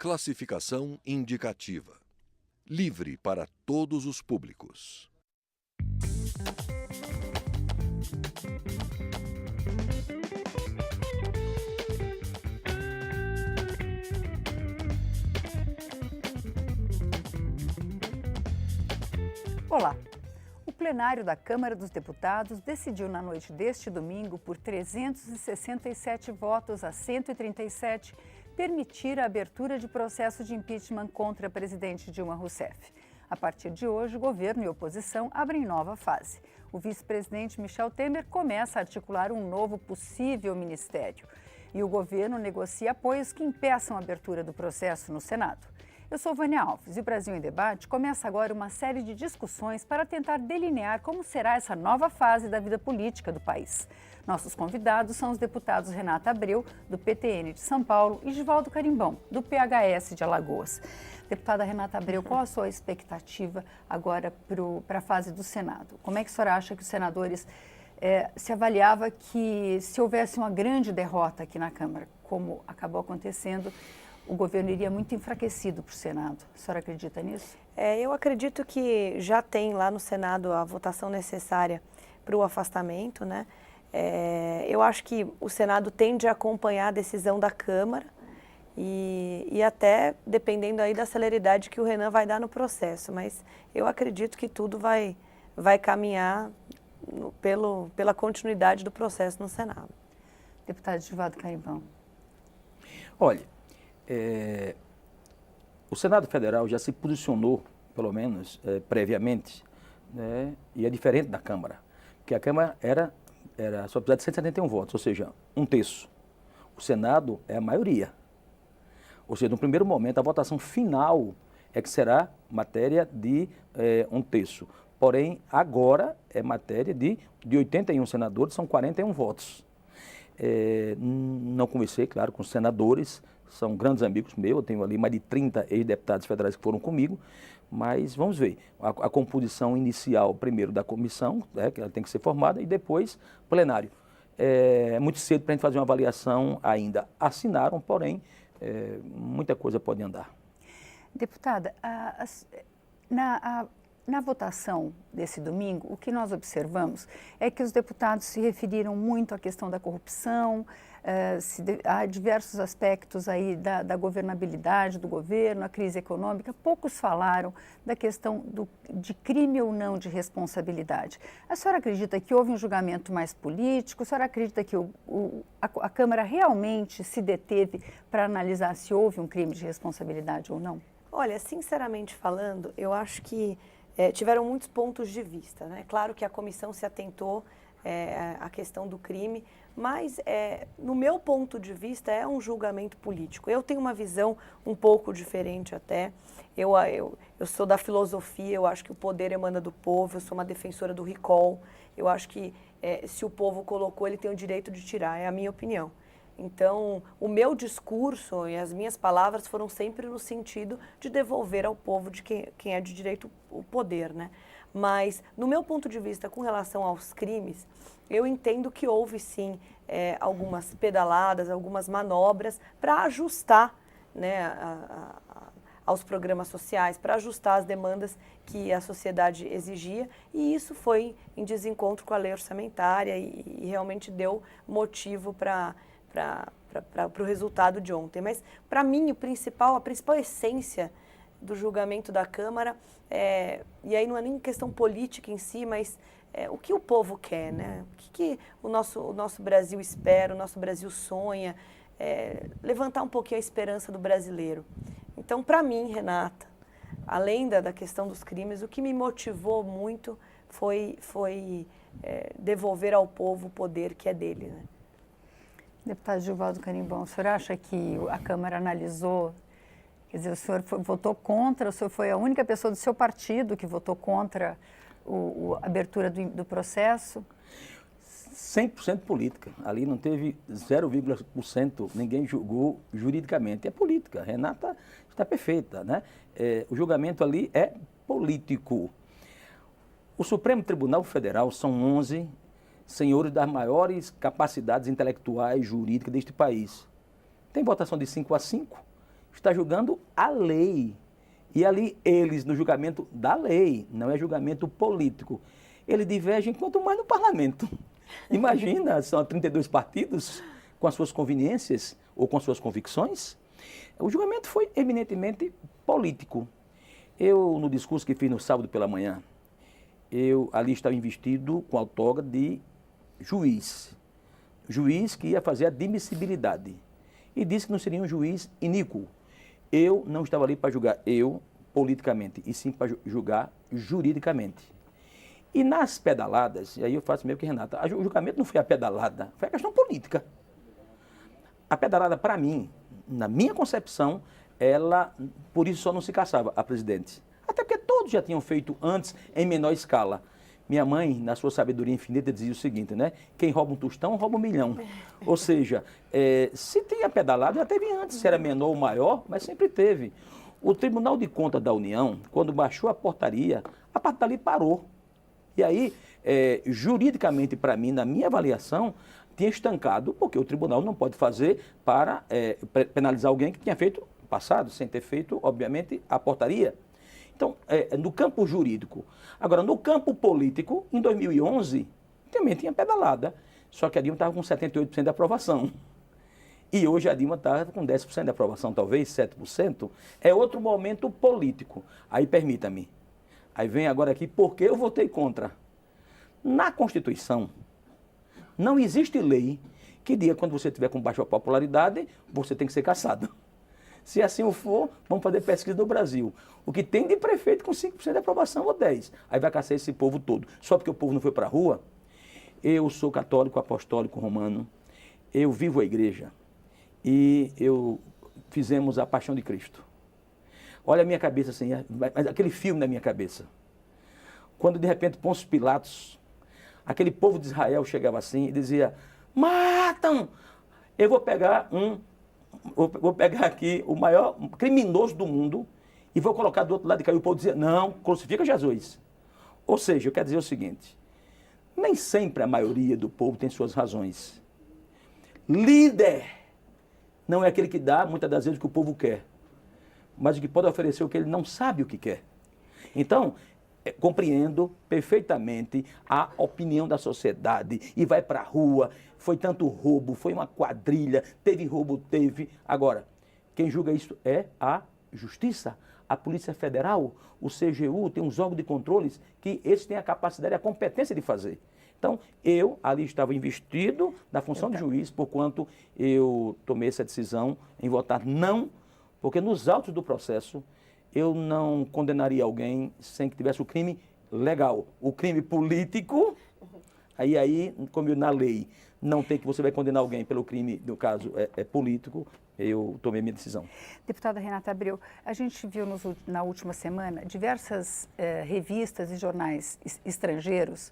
Classificação indicativa. Livre para todos os públicos. Olá! O plenário da Câmara dos Deputados decidiu na noite deste domingo, por 367 votos a 137, permitir a abertura de processo de impeachment contra a presidente Dilma Rousseff. A partir de hoje, o governo e a oposição abrem nova fase. O vice-presidente Michel Temer começa a articular um novo possível ministério. E o governo negocia apoios que impeçam a abertura do processo no Senado. Eu sou Vânia Alves e o Brasil em Debate começa agora uma série de discussões para tentar delinear como será essa nova fase da vida política do país. Nossos convidados são os deputados Renata Abreu, do PTN de São Paulo, e Givaldo Carimbão, do PHS de Alagoas. Deputada Renata Abreu, qual a sua expectativa agora para a fase do Senado? Como é que a senhora acha que os senadores se avaliava que se houvesse uma grande derrota aqui na Câmara, como acabou acontecendo, o governo iria muito enfraquecido para o Senado? A senhora acredita nisso? Eu acredito que já tem lá no Senado a votação necessária para o afastamento, né? Eu acho que o Senado tende a acompanhar a decisão da Câmara e até dependendo aí da celeridade que o Renan vai dar no processo, mas eu acredito que tudo vai caminhar pela continuidade do processo no Senado. Deputado Givaldo Carimbão. Olha, o Senado Federal já se posicionou, pelo menos previamente, né, e é diferente da Câmara, porque a Câmara só precisava de 171 votos, ou seja, um terço. O Senado é a maioria. Ou seja, no primeiro momento, a votação final é que será matéria de um terço. Porém, agora é matéria de 81 senadores, são 41 votos. Não conversei, claro, com os senadores, são grandes amigos meus, eu tenho ali mais de 30 ex-deputados federais que foram comigo, mas vamos ver, a composição inicial, primeiro da comissão, que ela tem que ser formada, e depois plenário. É muito cedo para a gente fazer uma avaliação ainda. Assinaram, porém, muita coisa pode andar. Deputada, na votação desse domingo, o que nós observamos é que os deputados se referiram muito à questão da corrupção, há diversos aspectos aí da governabilidade do governo, a crise econômica. Poucos falaram da questão de crime ou não de responsabilidade. A senhora acredita que houve um julgamento mais político? A senhora acredita que a Câmara realmente se deteve para analisar se houve um crime de responsabilidade ou não? Olha, sinceramente falando, eu acho que tiveram muitos pontos de vista, né? Claro que a comissão se atentou à questão do crime, mas no meu ponto de vista é um julgamento político. Eu tenho uma visão um pouco diferente até. Eu sou da filosofia, eu acho que o poder emana do povo, eu sou uma defensora do recall. Eu acho que se o povo colocou, ele tem o direito de tirar, é a minha opinião. Então, o meu discurso e as minhas palavras foram sempre no sentido de devolver ao povo de quem é de direito o poder, né? Mas, no meu ponto de vista, com relação aos crimes, eu entendo que houve, sim, algumas pedaladas, algumas manobras para ajustar, né, aos programas sociais, para ajustar as demandas que a sociedade exigia, e isso foi em desencontro com a lei orçamentária e realmente deu motivo para o resultado de ontem. Mas, para mim, a principal essência do julgamento da Câmara, e aí não é nem questão política em si, mas o que o povo quer, né? O que o nosso Brasil espera, o nosso Brasil sonha, levantar um pouquinho a esperança do brasileiro. Então, para mim, Renata, além da questão dos crimes, o que me motivou muito foi devolver ao povo o poder que é dele, né? Deputado Givaldo Carimbão, o senhor acha que a Câmara analisou, quer dizer, o senhor votou contra, o senhor foi a única pessoa do seu partido que votou contra a abertura do processo? 100% política. Ali não teve 0,%, ninguém julgou juridicamente. É política. Renata está perfeita, né? O julgamento ali é político. O Supremo Tribunal Federal são 11 senhores das maiores capacidades intelectuais, jurídicas deste país. Tem votação de 5-5 está julgando a lei. E ali eles, no julgamento da lei, não é julgamento político, eles divergem quanto mais no parlamento. Imagina, são 32 partidos com as suas conveniências ou com as suas convicções. O julgamento foi eminentemente político. Eu, no discurso que fiz no sábado pela manhã, eu ali estava investido com a toga de juiz. Juiz que ia fazer a admissibilidade. E disse que não seria um juiz iníquo. Eu não estava ali para julgar politicamente, e sim para julgar juridicamente. E nas pedaladas, e aí eu faço meio que Renata, o julgamento não foi a pedalada, foi a questão política. A pedalada, para mim, na minha concepção, ela, por isso só não se caçava a presidente. Até porque todos já tinham feito antes em menor escala. Minha mãe, na sua sabedoria infinita, dizia o seguinte, né? Quem rouba um tostão, rouba 1 milhão. Ou seja, se tem a pedalada, já teve antes, se era menor ou maior, mas sempre teve. O Tribunal de Contas da União, quando baixou a portaria ali parou. E aí, juridicamente, para mim, na minha avaliação, tinha estancado, porque o tribunal não pode fazer para penalizar alguém que tinha feito no passado, sem ter feito, obviamente, a portaria. Então, no campo jurídico. Agora, no campo político, em 2011, também tinha pedalada, só que a Dilma estava com 78% de aprovação. E hoje a Dilma está com 10% de aprovação, talvez 7%. É outro momento político. Aí, permita-me. Aí vem agora aqui, por que eu votei contra? Na Constituição, não existe lei que diga que quando você tiver com baixa popularidade, você tem que ser cassado. Se assim o for, vamos fazer pesquisa no Brasil. O que tem de prefeito com 5% de aprovação ou 10%. Aí vai caçar esse povo todo. Só porque o povo não foi para a rua? Eu sou católico, apostólico, romano. Eu vivo a igreja. E fizemos a Paixão de Cristo. Olha a minha cabeça assim, aquele filme na minha cabeça. Quando de repente Pôncio Pilatos, aquele povo de Israel chegava assim e dizia, matam! Eu vou pegar aqui o maior criminoso do mundo e vou colocar do outro lado, e caiu o povo dizia, não, crucifica Jesus. Ou seja, eu quero dizer o seguinte, nem sempre a maioria do povo tem suas razões. Líder não é aquele que dá, muitas das vezes, o que o povo quer, mas o que pode oferecer o que ele não sabe o que quer. Então, compreendo perfeitamente a opinião da sociedade e vai para a rua, foi tanto roubo, foi uma quadrilha, teve roubo, teve. Agora, quem julga isso é a Justiça, a Polícia Federal, o CGU, tem uns órgãos de controles que eles têm a capacidade e a competência de fazer. Então, eu ali estava investido na função de juiz, porquanto eu tomei essa decisão em votar não, porque nos autos do processo eu não condenaria alguém sem que tivesse o crime legal. O crime político, aí como na lei, não tem que você vai condenar alguém pelo crime, no caso, político, eu tomei minha decisão. Deputada Renata Abreu, a gente viu na última semana diversas revistas e jornais estrangeiros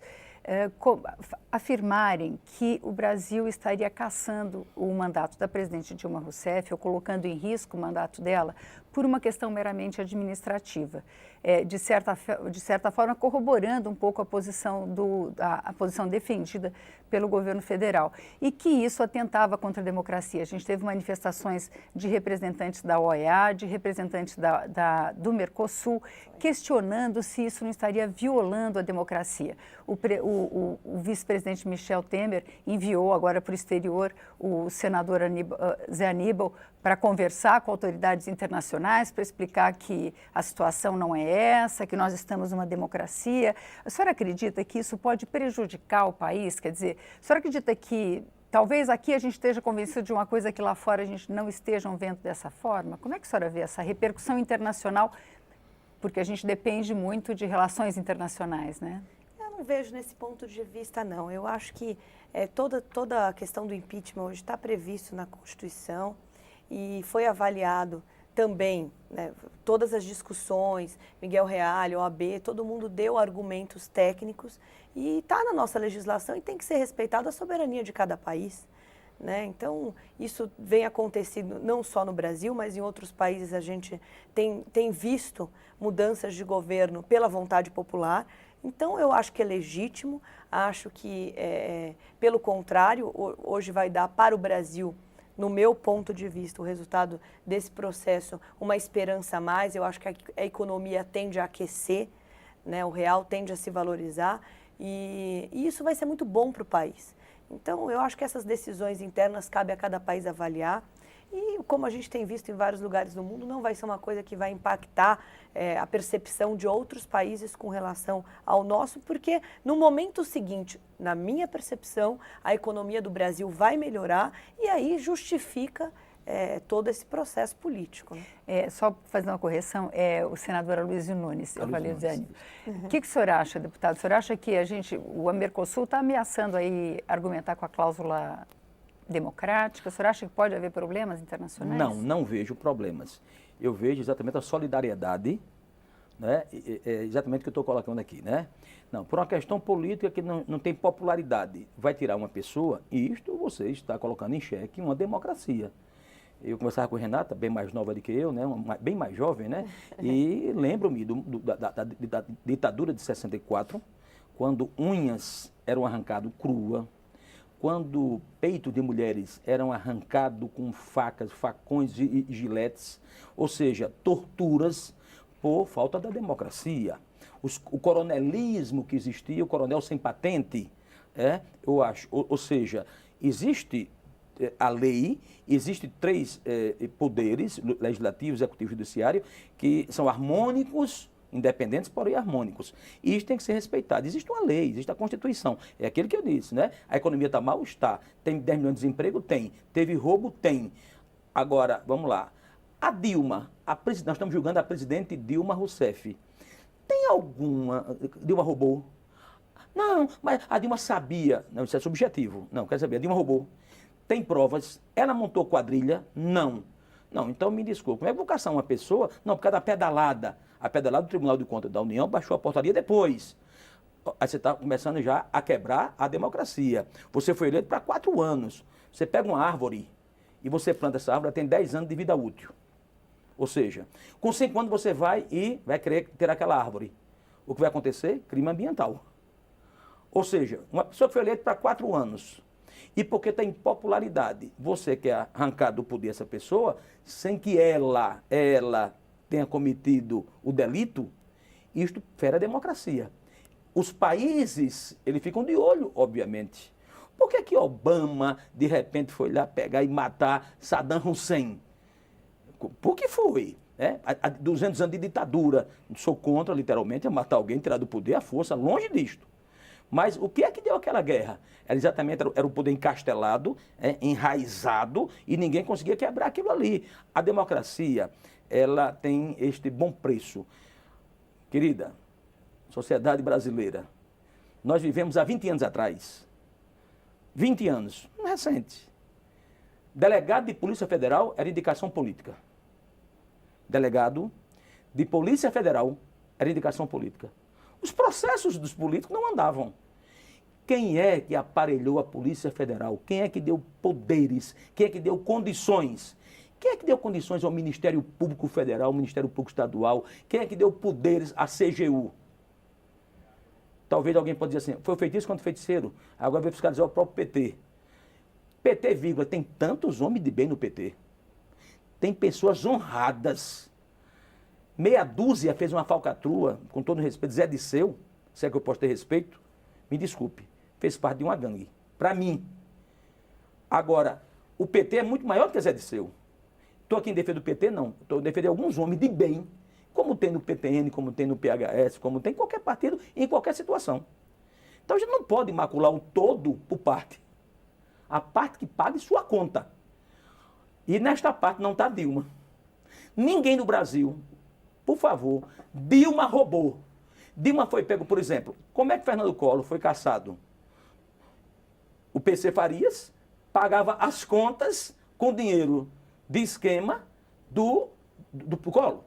afirmarem que o Brasil estaria cassando o mandato da presidente Dilma Rousseff ou colocando em risco o mandato dela por uma questão meramente administrativa, de certa forma corroborando um pouco a posição defendida pelo governo federal e que isso atentava contra a democracia. A gente teve manifestações de representantes da OEA, de representantes do Mercosul, questionando se isso não estaria violando a democracia. O vice-presidente Michel Temer enviou agora para o exterior o senador Zé Aníbal para conversar com autoridades internacionais, para explicar que a situação não é essa, que nós estamos numa democracia. A senhora acredita que isso pode prejudicar o país? Quer dizer, a senhora acredita que talvez aqui a gente esteja convencido de uma coisa que lá fora a gente não estejam vendo dessa forma? Como é que a senhora vê essa repercussão internacional? Porque a gente depende muito de relações internacionais, né? Eu não vejo nesse ponto de vista, não. Eu acho que toda a questão do impeachment hoje está previsto na Constituição e foi avaliado também, né, todas as discussões, Miguel Reale, OAB, todo mundo deu argumentos técnicos e está na nossa legislação e tem que ser respeitada a soberania de cada país. Né? Então, isso vem acontecendo não só no Brasil, mas em outros países a gente tem visto mudanças de governo pela vontade popular. Então, eu acho que é legítimo, acho que, pelo contrário, hoje vai dar para o Brasil no meu ponto de vista, o resultado desse processo, uma esperança a mais. Eu acho que a economia tende a aquecer, né? O real tende a se valorizar e isso vai ser muito bom para o país. Então, eu acho que essas decisões internas cabe a cada país avaliar. E, como a gente tem visto em vários lugares do mundo, não vai ser uma coisa que vai impactar a percepção de outros países com relação ao nosso, porque no momento seguinte, na minha percepção, a economia do Brasil vai melhorar e aí justifica todo esse processo político. Né? Só fazer uma correção, o senador Aloysio Nunes, eu falei Zani. O que o senhor acha, deputado? O senhor acha que o Mercosul está ameaçando aí argumentar com a cláusula democrática? O senhor acha que pode haver problemas internacionais? Não vejo problemas. Eu vejo exatamente a solidariedade, né? É exatamente o que eu estou colocando aqui, né? Não, por uma questão política que não tem popularidade, vai tirar uma pessoa, e isto você está colocando em xeque uma democracia. Eu conversava com a Renata, bem mais nova do que eu, né? Bem mais jovem, né? E lembro-me da ditadura de 64, quando unhas eram arrancadas crua, quando peito de mulheres eram arrancados com facas, facões e giletes, ou seja, torturas por falta da democracia. O coronelismo que existia, o coronel sem patente, eu acho, ou seja, existe a lei, existem 3 poderes, legislativo, executivo e judiciário, que são harmônicos, independentes, porém harmônicos. E isso tem que ser respeitado. Existe uma lei, existe a Constituição. É aquilo que eu disse, né? A economia está mal? Está. Tem 10 milhões de desemprego? Tem. Teve roubo? Tem. Agora, vamos lá. A Dilma, nós estamos julgando a presidente Dilma Rousseff. Tem alguma... Dilma roubou? Não, mas a Dilma sabia. Não, isso é subjetivo. Não, quero saber. A Dilma roubou. Tem provas? Ela montou quadrilha? Não. Não, então me desculpe. Como é que eu vou caçar uma pessoa? Não, por causa da pedalada. A pedalada do Tribunal de Contas da União baixou a portaria depois. Aí você está começando já a quebrar a democracia. Você foi eleito para 4 anos. Você pega uma árvore e você planta essa árvore, ela tem 10 anos de vida útil. Ou seja, com 5 anos você vai querer ter aquela árvore. O que vai acontecer? Crime ambiental. Ou seja, uma pessoa que foi eleita para 4 anos, e porque tem popularidade, você quer arrancar do poder essa pessoa, sem que ela tenha cometido o delito, isto fere a democracia. Os países, eles ficam de olho, obviamente. Por que Obama, de repente, foi lá pegar e matar Saddam Hussein? Por que foi? Há 200 anos de ditadura. Sou contra, literalmente, matar alguém, tirar do poder à força, longe disto. Mas o que é que deu aquela guerra? Exatamente era o poder encastelado, enraizado, e ninguém conseguia quebrar aquilo ali. A democracia, ela tem este bom preço. Querida, sociedade brasileira, nós vivemos há 20 anos atrás. 20 anos, recente. Delegado de Polícia Federal era indicação política. Delegado de Polícia Federal era indicação política. Os processos dos políticos não andavam. Quem é que aparelhou a Polícia Federal? Quem é que deu poderes? Quem é que deu condições? Quem é que deu condições ao Ministério Público Federal, ao Ministério Público Estadual? Quem é que deu poderes à CGU? Talvez alguém pode dizer assim, foi feitiço contra feiticeiro, agora vai fiscalizar o próprio PT. PT, vírgula, tem tantos homens de bem no PT. Tem pessoas honradas. Meia dúzia fez uma falcatrua, com todo respeito, Zé Disseu, se é que eu posso ter respeito, me desculpe, fez parte de uma gangue. Para mim. Agora, o PT é muito maior do que Zé Disseu. Estou aqui em defesa do PT? Não. Estou defendendo alguns homens de bem, como tem no PTN, como tem no PHS, como tem em qualquer partido e em qualquer situação. Então a gente não pode macular o todo por parte. A parte que pague sua conta. E nesta parte não está Dilma. Ninguém no Brasil, por favor, Dilma roubou. Dilma foi pego, por exemplo, como é que Fernando Collor foi caçado? O PC Farias pagava as contas com dinheiro de esquema do Collor.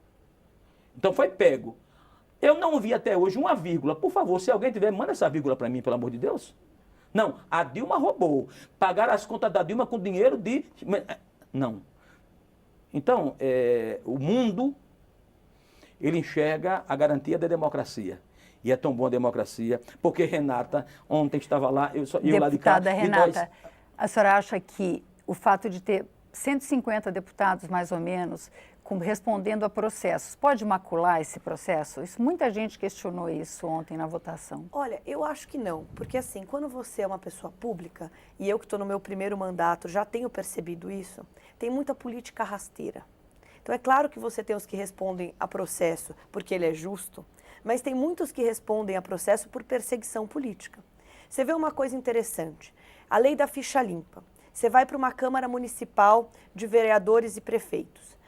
Então foi pego. Eu não vi até hoje uma vírgula. Por favor, se alguém tiver, manda essa vírgula para mim, pelo amor de Deus. Não, a Dilma roubou. Pagaram as contas da Dilma com dinheiro de... Não. Então, o mundo, ele enxerga a garantia da democracia. E é tão boa a democracia, porque Renata, ontem estava lá, eu lá de cá... Deputada Renata, a senhora acha que o fato de ter 150 deputados, mais ou menos, respondendo a processos. Pode macular esse processo? Muita gente questionou isso ontem na votação. Olha, eu acho que não, porque assim, quando você é uma pessoa pública, e eu que estou no meu primeiro mandato já tenho percebido isso, tem muita política rasteira. Então é claro que você tem os que respondem a processo porque ele é justo, mas tem muitos que respondem a processo por perseguição política. Você vê uma coisa interessante, a lei da ficha limpa. Você vai para uma Câmara Municipal de vereadores e prefeitos.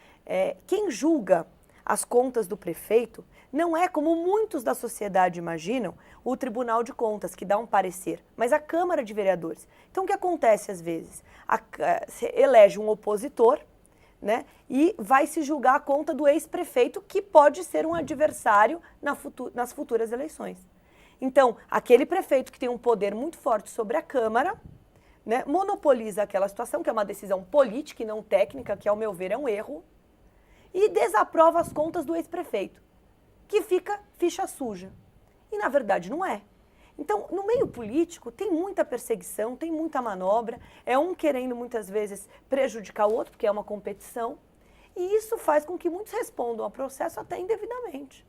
Quem julga as contas do prefeito não é, como muitos da sociedade imaginam, o Tribunal de Contas, que dá um parecer, mas a Câmara de Vereadores. Então, o que acontece às vezes? Você elege um opositor, né, e vai se julgar a conta do ex-prefeito, que pode ser um adversário nas futuras eleições. Então, aquele prefeito que tem um poder muito forte sobre a Câmara, né, monopoliza aquela situação, que é uma decisão política e não técnica, que, ao meu ver, é um erro, e desaprova as contas do ex-prefeito, que fica ficha suja. E, na verdade, não é. Então, no meio político, tem muita perseguição, tem muita manobra, é um querendo, muitas vezes, prejudicar o outro, porque é uma competição, e isso faz com que muitos respondam ao processo até indevidamente.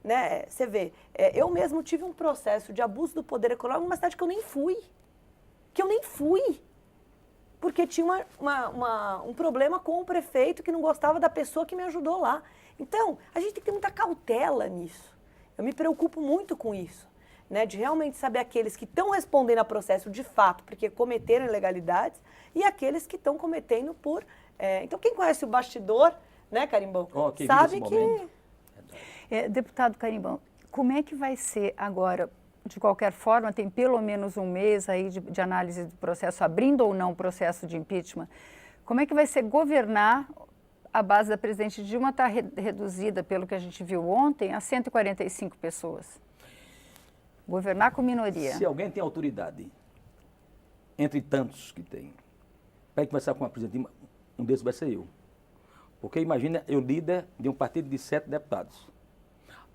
Né? Você vê, eu mesmo tive um processo de abuso do poder econômico numa cidade que eu nem fui. Porque tinha um problema com o prefeito que não gostava da pessoa que me ajudou lá. Então, a gente tem que ter muita cautela nisso. Eu me preocupo muito com isso, né? De realmente saber aqueles que estão respondendo a processo de fato porque cometeram ilegalidades e aqueles que estão cometendo por... Então, quem conhece o bastidor, né, Carimbão, sabe que... Deputado Carimbão, como é que vai ser agora? De qualquer forma, tem pelo menos um mês aí de análise do processo, abrindo ou não o processo de impeachment. Como é que vai ser governar? A base da presidente Dilma está reduzida, pelo que a gente viu ontem, a 145 pessoas. Governar com minoria. Se alguém tem autoridade, entre tantos que tem, para conversar com a presidente Dilma, um desses vai ser eu. Porque imagina, eu líder de um partido de 7 deputados.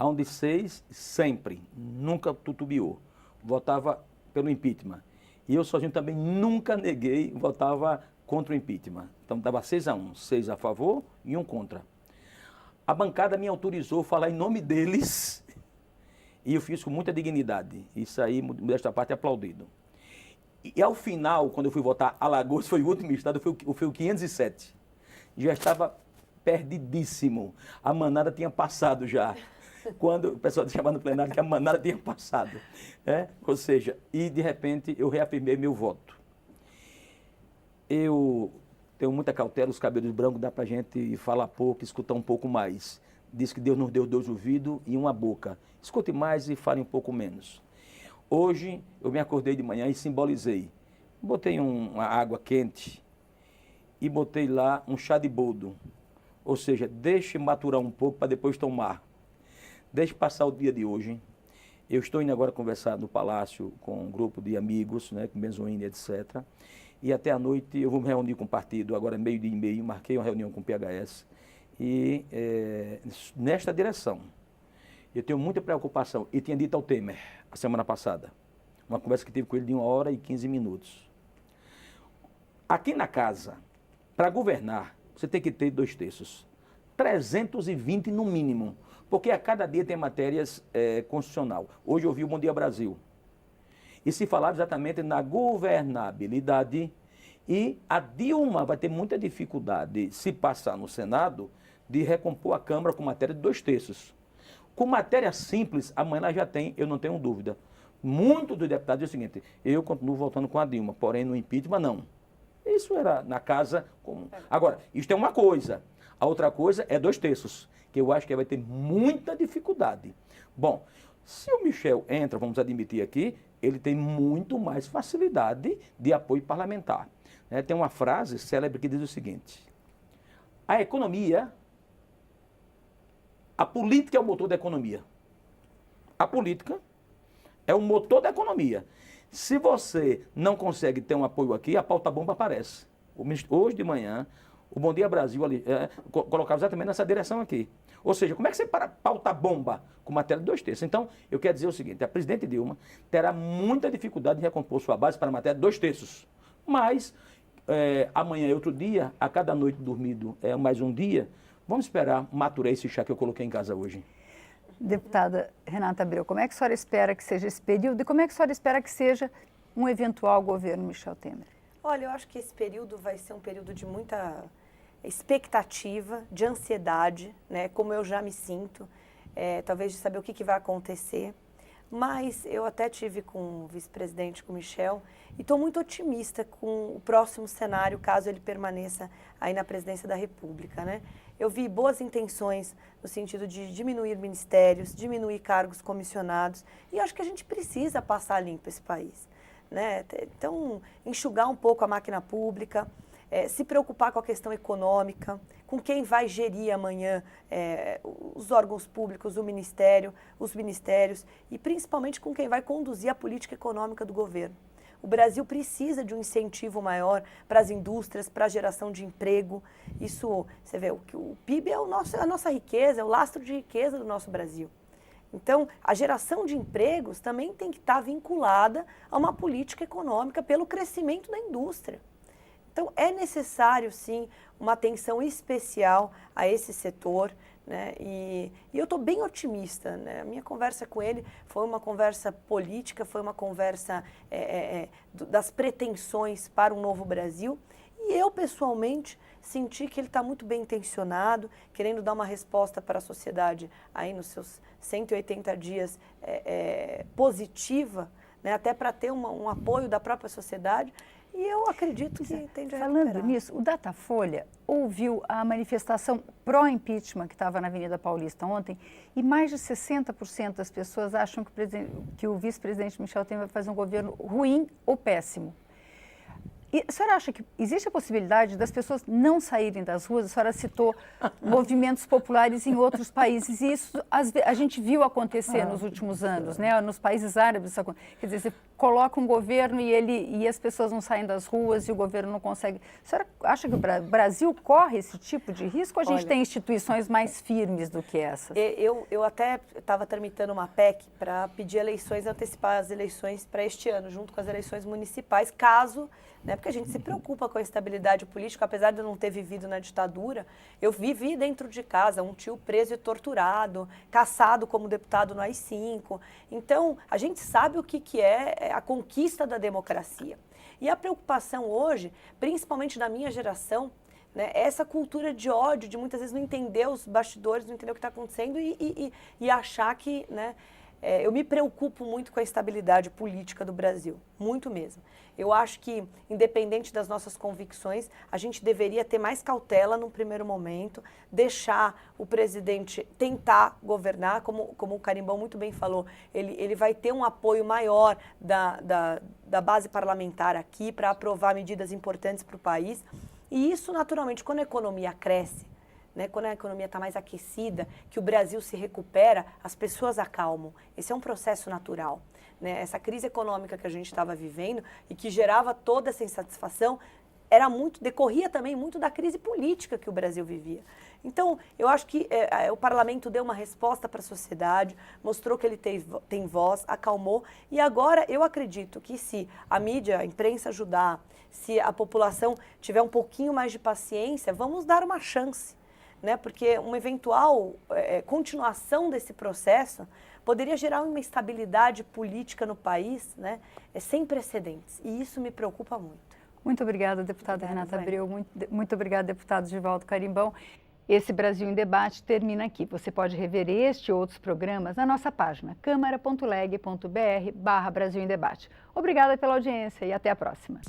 Onde 6 sempre, nunca tutubiou, votava pelo impeachment. E eu sozinho também nunca neguei, votava contra o impeachment. Então dava 6-1, 6 a favor e 1 contra. A bancada me autorizou a falar em nome deles e eu fiz com muita dignidade. Isso aí, desta parte, é aplaudido. E ao final, quando eu fui votar Alagoas, foi o último estado, foi o 507. Já estava perdidíssimo. A manada tinha passado já. Quando o pessoal chamava no plenário que a manada tinha passado. Ou seja, e de repente eu reafirmei meu voto. Eu tenho muita cautela, os cabelos brancos dá para a gente falar pouco, escutar um pouco mais. Diz que Deus nos deu 2 ouvidos e 1 boca. Escute mais e fale um pouco menos. Hoje eu me acordei de manhã e simbolizei. Botei uma água quente e botei lá um chá de boldo. Ou seja, deixe maturar um pouco para depois tomar. Deixe passar o dia de hoje. Eu estou indo agora conversar no Palácio com um grupo de amigos, né, com Benzoini, etc. E até à noite eu vou me reunir com o partido, agora meio-dia e meio, marquei uma reunião com o PHS. E nesta direção, eu tenho muita preocupação. E tinha dito ao Temer, a semana passada, uma conversa que tive com ele de 1 hora e 15 minutos. Aqui na casa, para governar, você tem que ter 2/3. 320 no mínimo. Porque a cada dia tem matérias constitucional. Hoje eu vi o Bom Dia Brasil. E se falava exatamente na governabilidade. E a Dilma vai ter muita dificuldade, se passar no Senado, de recompor a Câmara com matéria de 2/3. Com matéria simples, amanhã ela já tem, eu não tenho dúvida. Muitos dos deputados dizem o seguinte, eu continuo votando com a Dilma, porém no impeachment não. Isso era na casa comum. Agora, isto é uma coisa. A outra coisa é 2/3. Que eu acho que vai ter muita dificuldade. Bom, se o Michel entra, vamos admitir aqui, ele tem muito mais facilidade de apoio parlamentar. Tem uma frase célebre que diz o seguinte, a economia, a política é o motor da economia. A política é o motor da economia. Se você não consegue ter um apoio aqui, a pauta bomba aparece. Hoje de manhã, o Bom Dia Brasil ali, colocava exatamente nessa direção aqui. Ou seja, como é que você pauta bomba com matéria de 2/3? Então, eu quero dizer o seguinte, a presidente Dilma terá muita dificuldade em recompor sua base para a matéria de 2/3. Mas amanhã é outro dia, a cada noite dormido é mais um dia. Vamos esperar maturar esse chá que eu coloquei em casa hoje. Deputada Renata Abreu, como é que a senhora espera que seja esse período e como é que a senhora espera que seja um eventual governo Michel Temer? Olha, eu acho que esse período vai ser um período de muita expectativa, de ansiedade, né? Como eu já me sinto, talvez de saber o que vai acontecer. Mas eu até tive com o vice-presidente, com o Michel, e estou muito otimista com o próximo cenário, caso ele permaneça aí na presidência da República, né? Eu vi boas intenções no sentido de diminuir ministérios, diminuir cargos comissionados, e acho que a gente precisa passar limpo esse país, né? Então, enxugar um pouco a máquina pública, se preocupar com a questão econômica, com quem vai gerir amanhã os órgãos públicos, o ministério, os ministérios e principalmente com quem vai conduzir a política econômica do governo. O Brasil precisa de um incentivo maior para as indústrias, para a geração de emprego. Isso, você vê, o PIB é a nossa riqueza, é o lastro de riqueza do nosso Brasil. Então, a geração de empregos também tem que estar vinculada a uma política econômica pelo crescimento da indústria. Então, é necessário, sim, uma atenção especial a esse setor, né? E eu estou bem otimista, né? A minha conversa com ele foi uma conversa política, foi uma conversa das pretensões para um novo Brasil. E eu, pessoalmente, senti que ele está muito bem intencionado, querendo dar uma resposta para a sociedade aí nos seus 180 dias positiva, né? Até para ter um apoio da própria sociedade. E eu acredito que tende a recuperar. Falando nisso, o Datafolha ouviu a manifestação pró-impeachment que estava na Avenida Paulista ontem e mais de 60% das pessoas acham que o vice-presidente Michel Temer vai fazer um governo ruim ou péssimo. E a senhora acha que existe a possibilidade das pessoas não saírem das ruas? A senhora citou movimentos populares em outros países e isso a gente viu acontecer nos últimos anos, né? Nos países árabes. Quer dizer, você coloca um governo e as pessoas não saem das ruas e o governo não consegue. A senhora acha que o Brasil corre esse tipo de risco ou a gente tem instituições mais firmes do que essas? Eu até estava tramitando uma PEC para pedir eleições, antecipar as eleições para este ano, junto com as eleições municipais, caso... Né, porque a gente se preocupa com a estabilidade política, apesar de eu não ter vivido na ditadura, eu vivi dentro de casa, um tio preso e torturado, caçado como deputado no AI-5. Então, a gente sabe o que é a conquista da democracia. E a preocupação hoje, principalmente da minha geração, né, é essa cultura de ódio, de muitas vezes não entender os bastidores, não entender o que está acontecendo e achar que... Né, eu me preocupo muito com a estabilidade política do Brasil, muito mesmo. Eu acho que, independente das nossas convicções, a gente deveria ter mais cautela num primeiro momento, deixar o presidente tentar governar, como o Carimbão muito bem falou, ele vai ter um apoio maior da base parlamentar aqui para aprovar medidas importantes para o país. E isso, naturalmente, quando a economia cresce, né, quando a economia está mais aquecida, que o Brasil se recupera, as pessoas acalmam. Esse é um processo natural. Né? Essa crise econômica que a gente estava vivendo e que gerava toda essa insatisfação, decorria também muito da crise política que o Brasil vivia. Então, eu acho que o parlamento deu uma resposta para a sociedade, mostrou que ele tem voz, acalmou, e agora eu acredito que se a mídia, a imprensa ajudar, se a população tiver um pouquinho mais de paciência, vamos dar uma chance. Né, porque uma eventual continuação desse processo poderia gerar uma instabilidade política no país, né, sem precedentes. E isso me preocupa muito. Muito obrigada, deputada Renata Abreu. Muito obrigada, deputado Givaldo Carimbão. Esse Brasil em Debate termina aqui. Você pode rever este e outros programas na nossa página câmara.leg.br/Brasil em Debate. Obrigada pela audiência e até a próxima.